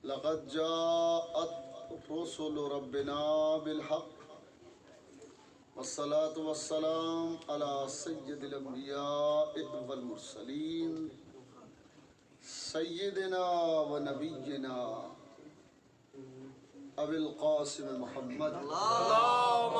لقد جاءت رسل ربنا بالحق والصلاة والسلام على سيد الأنبياء والمرسلين سيدنا ونبينا أبي القاسم محمد اللهم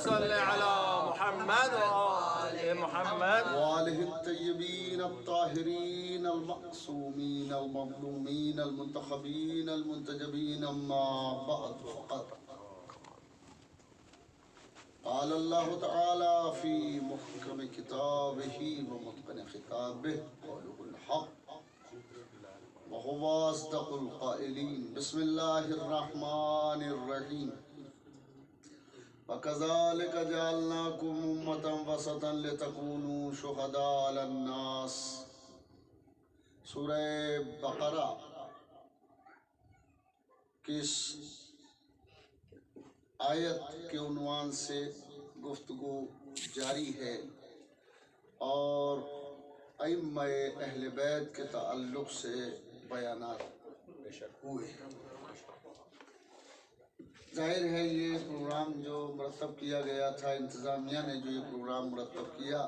صل على محمد وآل محمد وآله الطيبين الطاهرين المعصومين المظلومين المنتخبين المنتجبين أما بعد فقد قال الله تعالى في محكم كتابه ومتقن خطابه قوله الحق وهو أصدق القائلين بسم الله الرحمن الرحيم وكذلك جعلناكم أمة وسطا لتكونوا شهداء على الناس سورہ بقرہ کس آیت کے عنوان سے گفتگو جاری ہے اور ائمہ اہل بیت کے تعلق سے بیانات ہوئے۔ ظاہر ہے یہ پروگرام جو مرتب کیا گیا تھا، انتظامیہ نے جو یہ پروگرام مرتب کیا،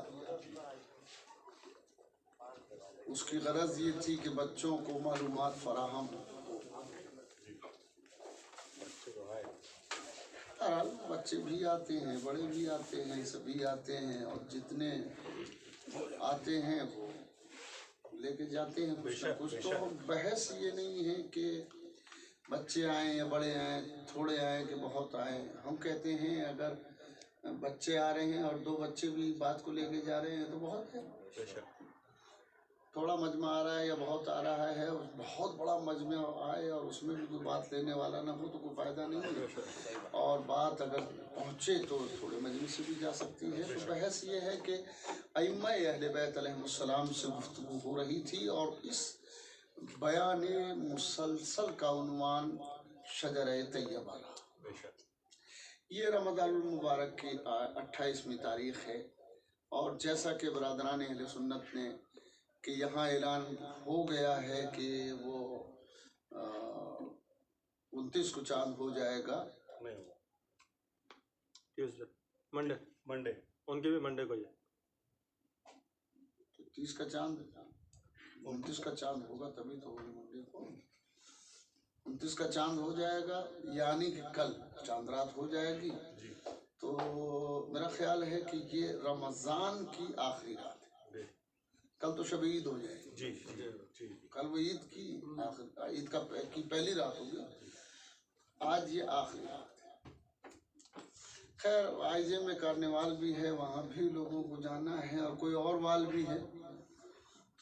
اس کی غرض یہ تھی کہ بچوں کو معلومات فراہم ہو۔ بچے بھی آتے ہیں، بڑے بھی آتے ہیں، سبھی آتے ہیں، اور جتنے آتے ہیں وہ لے کے جاتے ہیں کچھ نہ کچھ۔ تو بحث یہ نہیں ہے کہ بچے آئیں یا بڑے آئیں، تھوڑے آئیں کہ بہت آئیں۔ ہم کہتے ہیں اگر بچے آ رہے ہیں اور 2 بچے بھی بات کو لے کے جا رہے ہیں تو بہت ہے۔ تھوڑا مجمع آ رہا ہے یا بہت آ رہا ہے، بہت بڑا مجمع آئے اور اس میں بھی کوئی بات لینے والا نہ ہو تو کوئی فائدہ نہیں ہے، اور بات اگر پہنچے تو تھوڑے مجمع سے بھی جا سکتی ہے۔ تو بحث یہ ہے کہ ائمہ اہل بیت علیہ السلام سے گفتگو ہو رہی تھی، اور اس بیان مسلسل کا عنوان شجرہ طیبہ رہا۔ یہ رمضان المبارک کی 28ویں تاریخ ہے، اور جیسا کہ برادران اہل سنت نے کہ یہاں اعلان ہو گیا ہے کہ وہ 29 کو چاند ہو جائے گا، منڈے ان کی بھی منڈے کو ہی ہے، 30 کا چاند 29 کا چاند ہوگا تبھی تو ہوگی منڈے کو۔ 29 کا چاند ہو جائے گا، یعنی کہ کل چاند رات ہو جائے گی۔ تو میرا خیال ہے کہ یہ رمضان کی آخری رات ہے۔ کل تو شب عید ہو جائے گی، کل وہ عید کی پہلی رات ہوگی، آج یہ آخری رات ہے۔ خیر آئزے میں کارنیوال بھی ہے، وہاں بھی لوگوں کو جانا ہے، اور کوئی اور وال بھی ہے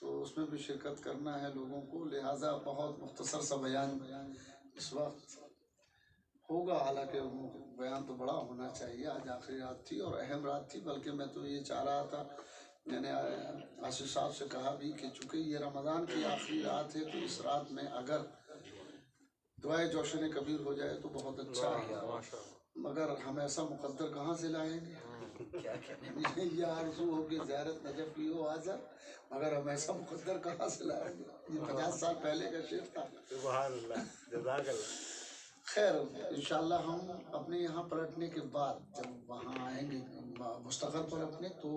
تو اس میں بھی شرکت کرنا ہے لوگوں کو، لہٰذا بہت مختصر سا بیان اس وقت ہوگا۔ حالانکہ بیان تو بڑا ہونا چاہیے، آج آخری رات تھی اور اہم رات تھی، بلکہ میں تو یہ چاہ رہا تھا، میں نے آصف صاحب سے کہا بھی کہ چونکہ یہ رمضان کی آخری رات ہے تو اس رات میں اگر دعائے جوشن کبیر ہو جائے تو بہت اچھا ہے، مگر ہم ایسا مقدر کہاں سے لائیں گے؟ یہ آرزو ہو کہ زیارت نجف کی ہو حاضر، مگر ہم ایسا مقدر کہاں سے لائیں گے؟ یہ 50 سال پہلے کا شعر تھا۔ سبحان اللہ، جزاک اللہ۔ خیر انشاءاللہ ہم اپنے یہاں پلٹنے کے بعد جب وہاں آئیں گے مستقر پر اپنے، تو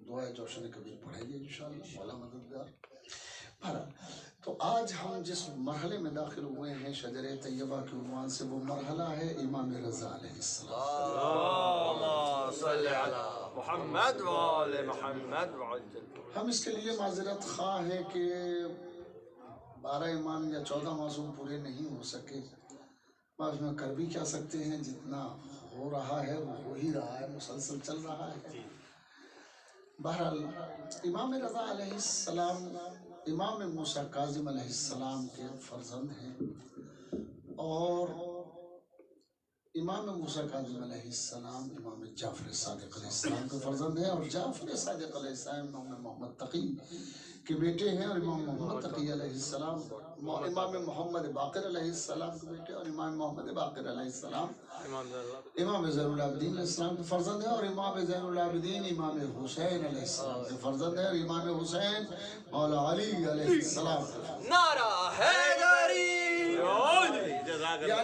دعائے جوشن کبیر پڑھیں گے انشاءاللہ، مولا مددگار۔ تو آج ہم جس مرحلے میں داخل ہوئے ہیں شجرہ طیبہ کے عنوان سے، وہ مرحلہ ہے امام رضا علیہ السلام۔ اللہم صل علی محمد وآل محمد وعجل۔ ہم اس کے لیے معذرت خواہ ہیں کہ 12 امام یا 14 معصوم پورے نہیں ہو سکے، بعض میں کر بھی کیا سکتے ہیں، جتنا ہو رہا ہے وہ ہو ہی رہا ہے، مسلسل چل رہا ہے۔ بہرحال امام رضا علیہ السلام امام موسیٰ کاظم علیہ السلام کے فرزند ہیں، اور امام موسیٰ کاظم علیہ السلام امام جعفر صادق علیہ السلام کے فرزند ہیں، اور جعفر صادق علیہ السلام امام محمد تقی کے بیٹے ہیں، اور امام محمد تقی علیہ السلام امام محمد باقر علیہ السلام کے بیٹے، اور امام محمد باقر علیہ السلام امام زین العابدین علیہ السلام کے فرزند ہیں، اور امام زین العابدین امام حسین علیہ السلام کے فرزند ہیں، اور امام حسین مولا علی علیہ السلام۔ نعرہ حیدری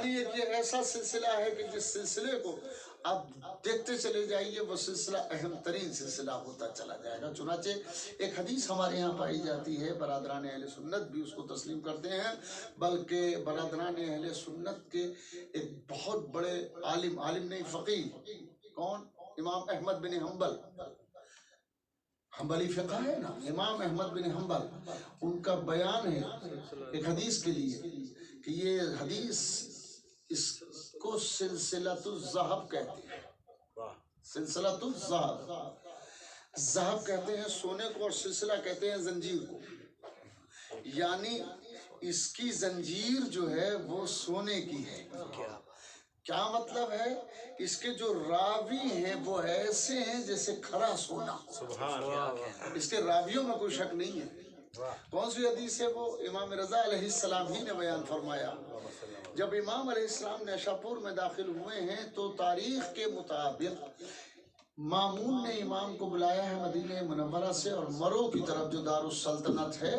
یعنی ایک یہ ایسا سلسلہ ہے کہ جس سلسلے کو آپ دیکھتے چلے جائیے وہ سلسلہ اہم ترین سلسلہ ہوتا چلا جائے گا. چنانچہ ایک حدیث ہمارے یہاں پائی جاتی ہے، برادران اہل سنت بھی اس کو تسلیم کرتے ہیں، بلکہ برادران اہل سنت کے ایک بہت بڑے عالم نہیں فقیہ، کون؟ امام احمد بن حنبل، حنبلی فقہ ہے نا، امام احمد بن حنبل، ان کا بیان ہے ایک حدیث کے لیے کہ یہ حدیث اس کو سلسلۃ الذہب کہتے ہیں. سلسلۃ الذہب، ذہب کہتے ہیں سونے کو، اور سلسلہ کہتے ہیں زنجیر کو. یعنی اس کی زنجیر جو ہے وہ سونے کی ہے. کیا مطلب ہے؟ اس کے جو راوی ہیں وہ ایسے ہیں جیسے کھرا سونا. اس کے راویوں میں کوئی شک نہیں ہے. کون سی حدیث ہے وہ؟ امام رضا علیہ السلام ہی نے بیان فرمایا. جب امام علیہ السلام نیشاپور میں داخل ہوئے ہیں تو تاریخ کے مطابق مامون نے امام کو بلایا ہے مدینہ منورہ سے، اور مرو کی طرف جو دارالسلطنت ہے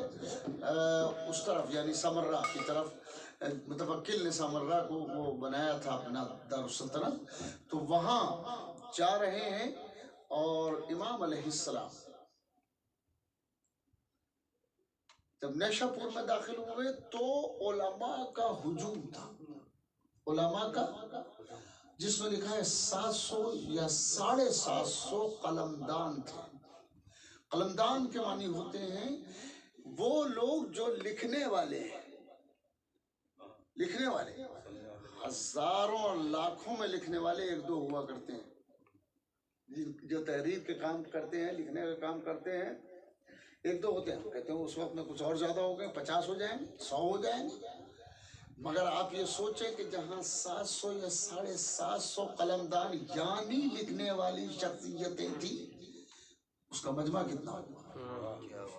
اس طرف، یعنی سمرہ کی طرف، متوکل نے سمرہ کو وہ بنایا تھا اپنا دارالسلطنت، تو وہاں جا رہے ہیں. اور امام علیہ السلام جب نیشاپور میں داخل ہوئے تو علماء کا ہجوم تھا، علماء کا، جس میں لکھا ہے 700 یا 750 قلمدان تھے. قلمدان کے معنی ہوتے ہیں وہ لوگ جو لکھنے والے ہیں، لکھنے والے ہزاروں اور لاکھوں میں لکھنے والے ایک دو ہوا کرتے ہیں، جو تحریر کے کام کرتے ہیں، لکھنے کا کام کرتے ہیں، ایک دو ہوتے ہیں. کہتے ہیں اس وقت میں کچھ اور زیادہ ہو گئے، 50 ہو جائیں گے، 100 ہو جائیں گے. مگر آپ یہ سوچیں کہ جہاں 700 یا 750 قلمدان یعنی لکھنے والی شخصیتیں تھیں، اس کا مجمع کتنا ہوا،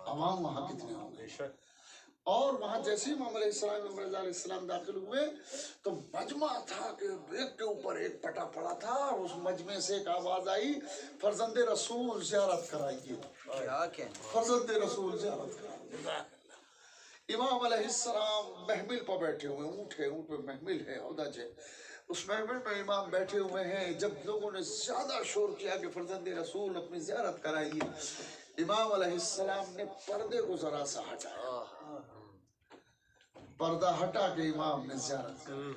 عوام وہاں کتنے ہوں گے. اور وہاں جیسے ہی امام علیہ السلام داخل ہوئے تو مجمع تھا کہ ایک کے اوپر ایک پٹا پڑا تھا، اور اس مجمع سے ایک آواز آئی، فرزند رسول زیارت کرائیے، فرزند رسول زیارت کرائیے. امام علیہ السلام محمل پر بیٹھے ہوئے، اونٹ پہ محمل ہے، عہدج ہے، اس محمل میں امام بیٹھے ہوئے ہیں. جب لوگوں نے زیادہ شور کیا کہ فرزند رسول اپنی زیارت کرائیے، امام علیہ السلام نے پردے کو ذرا سا ہٹایا، پردہ ہٹا کے امام نے زیارت کری،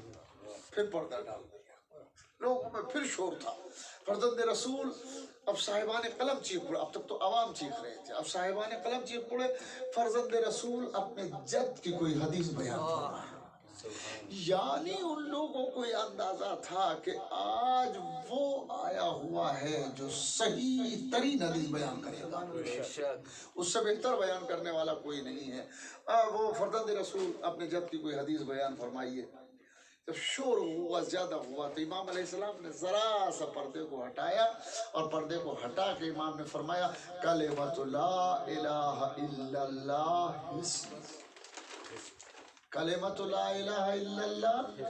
پھر پردہ ڈال دیا. لوگوں میں پھر شور تھا. فرزند رسول، اب صاحبان قلم چیخ پڑے، اب تک تو عوام چیخ رہے تھے، اب صاحبان قلم چیخ پڑے، فرزند رسول اپنے جد کی کوئی حدیث بیان فرما ہے. یعنی ان لوگوں کو یہ اندازہ تھا کہ آج وہ آیا ہوا ہے جو صحیح ترین حدیث بیان کرے گا، اس سے بہتر بیان کرنے والا کوئی نہیں ہے. وہ فرزند رسول اپنے جد کی کوئی حدیث بیان فرمائیے. جب شور ہوا، زیادہ ہوا، تو امام علیہ السلام نے ذرا سا پردے کو ہٹایا، اور پردے کو ہٹا کے امام نے فرمایا کلمۃ لا الہ الا اللہ حسن، کلمۃ لا الہ الا اللہ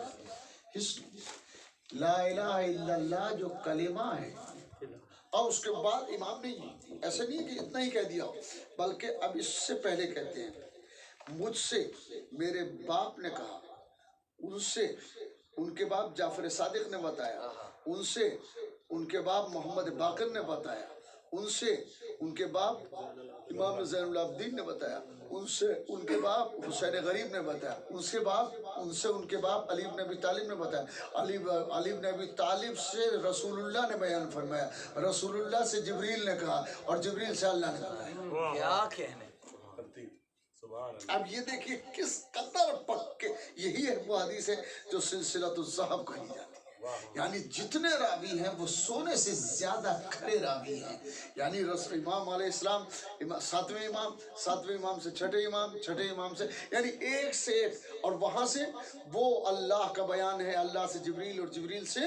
حسن، لا الہ الا اللہ جو کلمہ ہے. اور اس کے بعد امام نے ایسے نہیں کہ اتنا ہی کہہ دیا، بلکہ اب اس سے پہلے کہتے ہیں مجھ سے میرے باپ نے کہا، ان سے ان کے باپ جعفر صادق نے بتایا، ان سے ان کے باپ محمد باقر نے بتایا، ان سے ان کے باپ امام زین العابدین نے بتایا، ان سے ان کے باپ حسین غریب نے بتایا، ان سے ان کے باپ علی بن ابی طالب نے بتایا، علی بن ابی طالب سے رسول اللہ نے بیان فرمایا، رسول اللہ سے جبریل نے کہا، اور جبریل سے اللہ نے کہا. کیا کہنے. اب یہ دیکھیے کس قدر پکے، یہی ہے وہ حدیث ہے جو سلسلۃ الذہب کہی جاتی ہے. یعنی جتنے راوی ہیں وہ سونے سے زیادہ کھرے راوی ہیں. یعنی امام علیہ السلام ساتویں امام سے چھٹے امام سے، یعنی ایک سے ایک، اور وہاں سے وہ اللہ کا بیان ہے، اللہ سے جبریل اور جبریل سے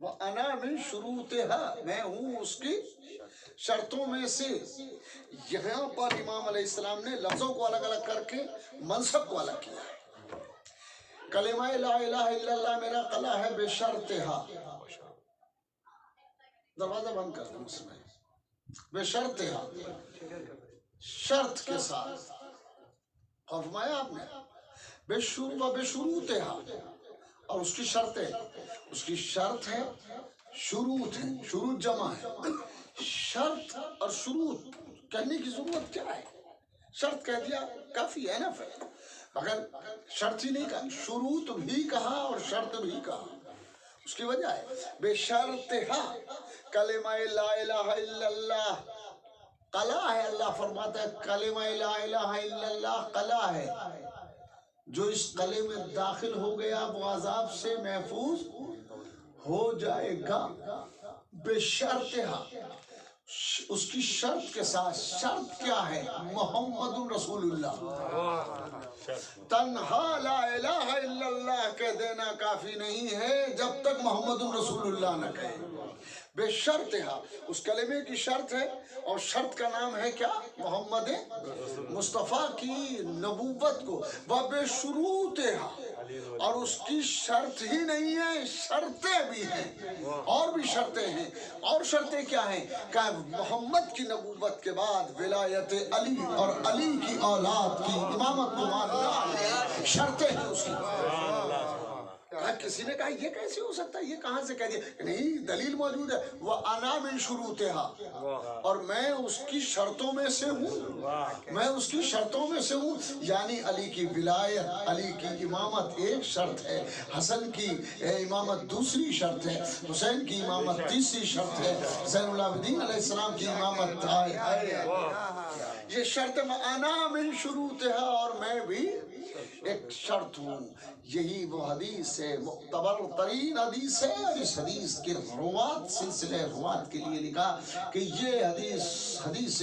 وَأَنَا مِن شُرُوطِهَا، میں ہوں اس کی شرطوں میں سے. یہاں پر امام علیہ السلام نے لفظوں کو الگ الگ کر کے منصب کو الگ کیا ہے. کلمہ لا الہ الا اللہ میرا قلعہ ہے بشرطہا. دروازہ بند کر دیں اس میں. بشرطہا، شرط کے ساتھ. اور فرمایا آپ نے بشروطہا، اور اس کی شرطیں. اس کی شرط ہے، شروط ہے. شروط جمع ہے. شرط اور شروط کہنے کی ضرورت کیا ہے؟ شرط کہہ دیا کافی ہے نا. مگر شرط ہی نہیں کہا، شروط بھی کہا اور شرط بھی کہا. اس کی وجہ ہے بے شرطہا کلمہ لا الہ الا اللہ قلعہ ہے. اللہ فرماتا ہے کلمہ لا الہ الا اللہ قلعہ ہے. جو اس قلعے میں داخل ہو گیا وہ عذاب سے محفوظ ہو جائے گا. بے شرطہا، اس کی شرط کے ساتھ. شرط کیا ہے؟ محمد رسول اللہ. تنہا لا الہ الا اللہ کہہ دینا کافی نہیں ہے جب تک محمد رسول اللہ نہ کہے. بے شرطہا، اس کلمے کی شرط ہے، اور شرط کا نام ہے کیا؟ محمد مصطفیٰ کی نبوت کو. وَبِشُرُوطِهَا، اور اس کی شرط ہی نہیں ہے، شرطیں بھی ہیں، اور بھی شرطیں ہیں. اور شرطیں کیا ہیں؟ کہ محمد کی نبوت کے بعد ولایت علی اور علی کی اولاد کی امامت کو ماننا شرطیں ہیں اس کی. کسی نے کہا یہ کیسے ہو سکتا ہے، یہ کہاں سے کہہ دیا؟ نہیں، دلیل موجود ہے. وَأَنَا مِن شُرُوطِهَا، اور میں اس کی شرطوں میں سے ہوں. میں اس کی شرطوں میں سے ہوں. یعنی علی کی ولایت، علی کی امامت ایک شرط ہے، حسن کی امامت دوسری شرط ہے، حسین کی امامت تیسری شرط ہے، زین العابدین علیہ السلام کی امامت یہ شرط. وَأَنَا مِن شُرُوطِهَا، اور میں بھی ایک شرط ہوں. یہی وہ حدیث ہے، معتبر ترین حدیث ہے. اور اس حدیث کے روات، سلسلہ روات کے لیے لکھا کہ یہ حدیث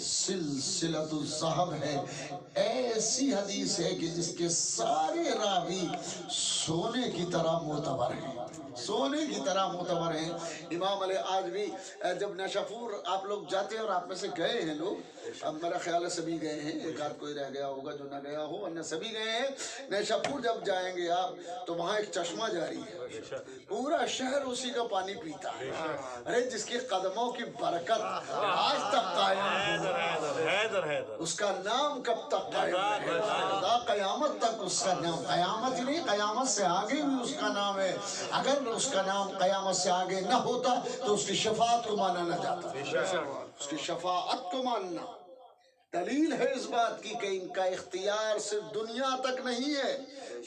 سلسلۃ الذہب ہے. ایسی حدیث ہے کہ جس کے سارے راوی سونے کی طرح معتبر ہیں، سونے کی طرح معتبر ہیں. امام علیہ آج بھی جب نیشاپور آپ لوگ جاتے ہیں، اور آپ میں سے گئے ہیں لوگ، اب میرا خیال ہے سبھی گئے ہیں، ایک آدھ کوئی رہ گیا ہوگا جو نہ گیا ہو، ورنہ سبھی گئے ہیں. نیشاپور جب جائیں گے آپ تو وہاں ایک چشمہ جاری ہے، پورا شہر اسی کا پانی پیتا ہے. ارے جس کے قدموں کی برکت آج تک قائم ہے، اس کا نام کب تک قائم ہے؟ خدا قیامت تک اس کا نام، قیامت ہی نہیں، قیامت سے آگے بھی اس کا نام ہے. اگر اس کا نام قیامت سے آگے نہ ہوتا تو اس کی شفاعت کو مانا نہ جاتا. اس کی شفاعت کو ماننا دلیل ہے اس بات کی کہ ان کا اختیار صرف دنیا تک نہیں ہے،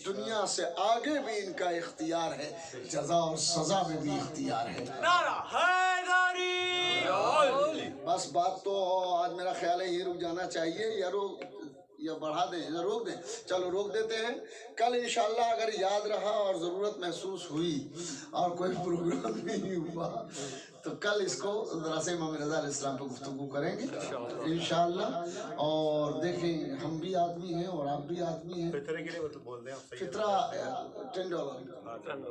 دنیا سے آگے بھی ان کا اختیار ہے، جزا اور سزا میں بھی اختیار ہے. نعرہ حیدری. بس بات تو آج میرا خیال ہے یہ رک جانا چاہیے، یا بڑھا دیں یا روک دیں. چلو روک دیتے ہیں. کل انشاءاللہ اگر یاد رہا اور ضرورت محسوس ہوئی اور کوئی پروگرام نہیں ہوا تو کل اس کو دراسہ امام رضا علیہ السلام پہ گفتگو کریں گے انشاءاللہ. اور دیکھیں ہم بھی آدمی ہیں اور آپ بھی آدمی ہیں. فطرے کے لیے بول دیں فطرہ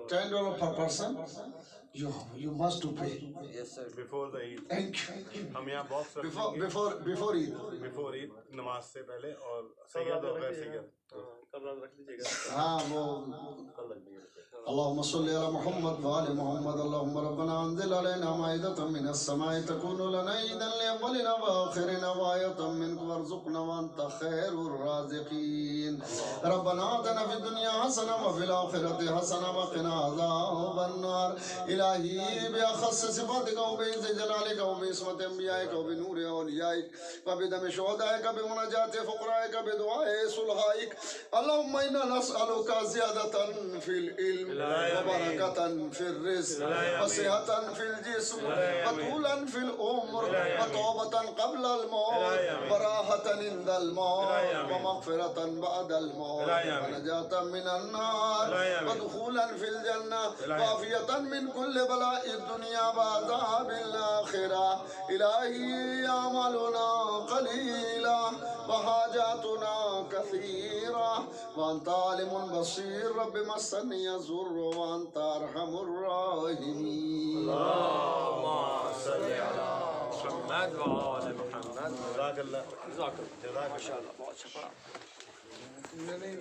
$10 per person. You must to pay. Yes sir. before the Eid. Thank you. ہم یہاں box Before Eid. before Eid نماز سے پہلے، اور سید اور غیر سید کل رات رکھ لیجیے گا. ہاں وہ کل رکھ دیجیے گا. اللهم صل على محمد وآل محمد. اللهم ربنا انزل علينا مائدة من السماء تكون لنا عيدا لأولنا وآخرنا وآية منك وارزقنا وأنت خير الرازقين. ربنا آتنا في الدنيا حسنة وفي الآخرة حسنة وقنا عذاب النار. إلهي بأخص صفاتك وبعز جلالك وبعصمة أنبيائك وبنور أوليائك وبدم شهدائك بمناجاة فقرائك بدعاء صلحائك. اللهم إنا نسألك زيادة في العلم وبركة في الرزق وصحة في الجسم وطولا في العمر وتوبة قبل الموت وراحة عند الموت ومغفرة بعد الموت ونجاة من النار ودخولا في الجنة وعافية من كل بلاء الدنيا وعذاب الآخرة. إلهي أعمالنا قليلة وحاجاتنا كثيرة وأنت عالم بصير رب مسني الضر وأنت أرحم الراحمين اللهم صل على محمد وعلى محمد. جزاک اللہ. جزاک اللہ. ما شاء اللہ. بہت شکریہ.